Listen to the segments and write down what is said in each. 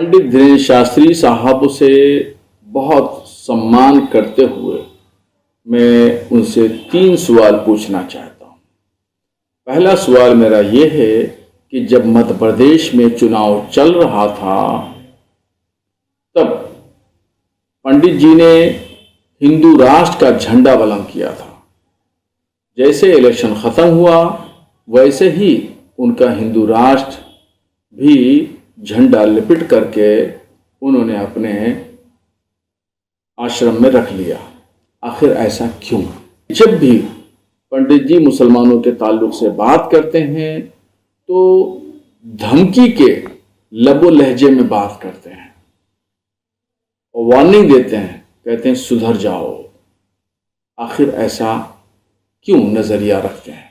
पंडित धीरेन्द्र शास्त्री साहब से बहुत सम्मान करते हुए मैं उनसे 3 सवाल पूछना चाहता हूँ। पहला सवाल मेरा ये है कि जब मध्य प्रदेश में चुनाव चल रहा था तब पंडित जी ने हिंदू राष्ट्र का झंडा बुलंद किया था। जैसे इलेक्शन ख़त्म हुआ वैसे ही उनका हिंदू राष्ट्र भी झंडा लिपट करके उन्होंने अपने आश्रम में रख लिया। आखिर ऐसा क्यों? जब भी पंडित जी मुसलमानों के ताल्लुक से बात करते हैं तो धमकी के लबो लहजे में बात करते हैं और वार्निंग देते हैं, कहते हैं सुधर जाओ। आखिर ऐसा क्यों नजरिया रखते हैं?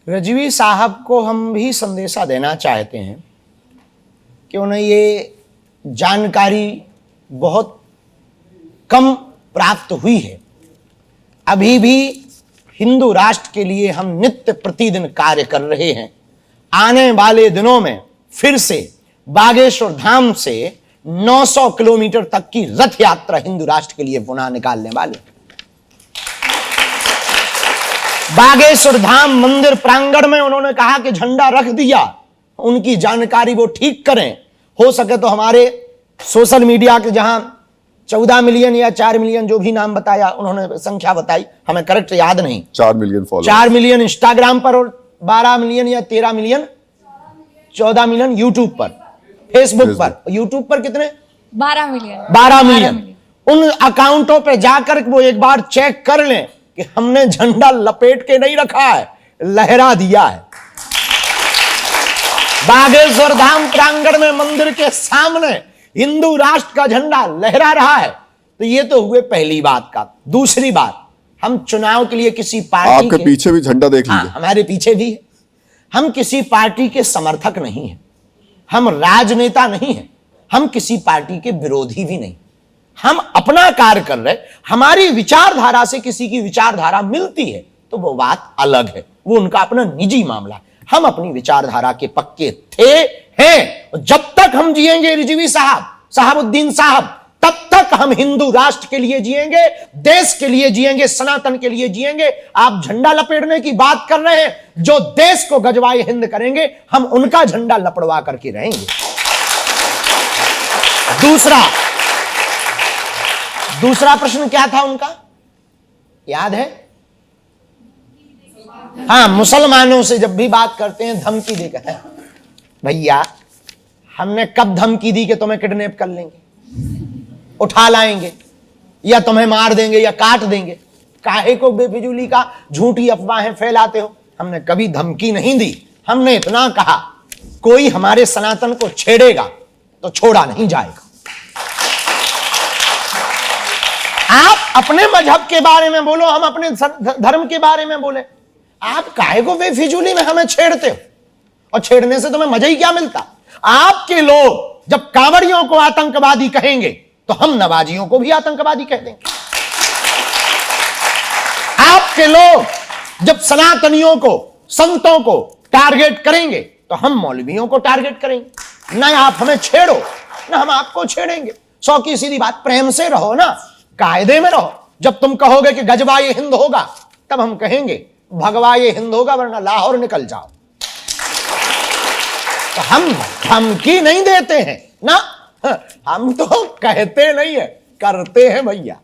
रजवी साहब को हम भी संदेशा देना चाहते हैं कि उन्हें ये जानकारी बहुत कम प्राप्त हुई है। अभी भी हिंदू राष्ट्र के लिए हम नित्य प्रतिदिन कार्य कर रहे हैं। आने वाले दिनों में फिर से बागेश्वर धाम से 900 किलोमीटर तक की रथ यात्रा हिंदू राष्ट्र के लिए पुनः निकालने वाले। बागेश्वर धाम मंदिर प्रांगण में उन्होंने कहा कि झंडा रख दिया। उनकी जानकारी वो ठीक करें। हो सके तो हमारे सोशल मीडिया के जहां 14 मिलियन या 4 मिलियन जो भी नाम बताया उन्होंने संख्या बताई, हमें करेक्ट याद नहीं, 4 मिलियन फॉलोअर्स, 4 मिलियन इंस्टाग्राम पर और 12 मिलियन या 13 मिलियन 14 मिलियन यूट्यूब पर, फेसबुक पर। यूट्यूब पर कितने? 12 मिलियन। उन अकाउंटों पे जाकर वो एक बार चेक कर लें कि हमने झंडा लपेट के नहीं रखा है, लहरा दिया है। बागेश्वर धाम प्रांगण में मंदिर के सामने हिंदू राष्ट्र का झंडा लहरा रहा है। तो ये तो हुए पहली बात का। दूसरी बात, हम चुनाव के लिए किसी पार्टी आपके पीछे भी झंडा देख लीजिए। हमारे पीछे भी है। हम किसी पार्टी के समर्थक नहीं हैं, हम राजनेता नहीं हैं, हम किसी पार्टी के विरोधी भी नहीं। हम अपना कार्य कर रहे। हमारी विचारधारा से किसी की विचारधारा मिलती है तो वो बात अलग है, वो उनका अपना निजी मामला है। हम अपनी विचारधारा के पक्के थे, हैं। जब तक हम जिएंगे रिजवी साहब, साहबुद्दीन साहब, तब तक हम हिंदू राष्ट्र के लिए जिएंगे, देश के लिए जिएंगे, सनातन के लिए जिएंगे। आप झंडा लपेटने की बात कर रहे हैं, जो देश को गजवाए हिंद करेंगे हम उनका झंडा लपड़वा करके रहेंगे। दूसरा प्रश्न क्या था उनका, याद है? हाँ, मुसलमानों से जब भी बात करते हैं धमकी देकर। भैया, हमने कब धमकी दी कि तुम्हें किडनैप कर लेंगे, उठा लाएंगे, या तुम्हें मार देंगे या काट देंगे? काहे को बेफिजूली का झूठी अफवाहें फैलाते हो? हमने कभी धमकी नहीं दी। हमने इतना कहा, कोई हमारे सनातन को छेड़ेगा तो छोड़ा नहीं जाएगा। आप अपने मजहब के बारे में बोलो, हम अपने धर्म के बारे में बोले। आप काहे को बेफिजूली में हमें छेड़ते हो? और छेड़ने से तुम्हें मजा ही क्या मिलता? आपके लोग जब कांवड़ियों को आतंकवादी कहेंगे तो हम नवाजियों को भी आतंकवादी कह देंगे। आपके लोग जब सनातनियों को, संतों को टारगेट करेंगे तो हम मौलवियों को टारगेट करेंगे। ना आप हमें छेड़ो ना हम आपको छेड़ेंगे। 100 की सीधी बात, प्रेम से रहो ना, कायदे में रहो। जब तुम कहोगे कि गजवाए हिंद होगा तब हम कहेंगे भगवाए हिंद होगा, वरना लाहौर निकल जाओ। तो हम धमकी नहीं देते हैं ना, हम तो कहते नहीं है, करते हैं भैया।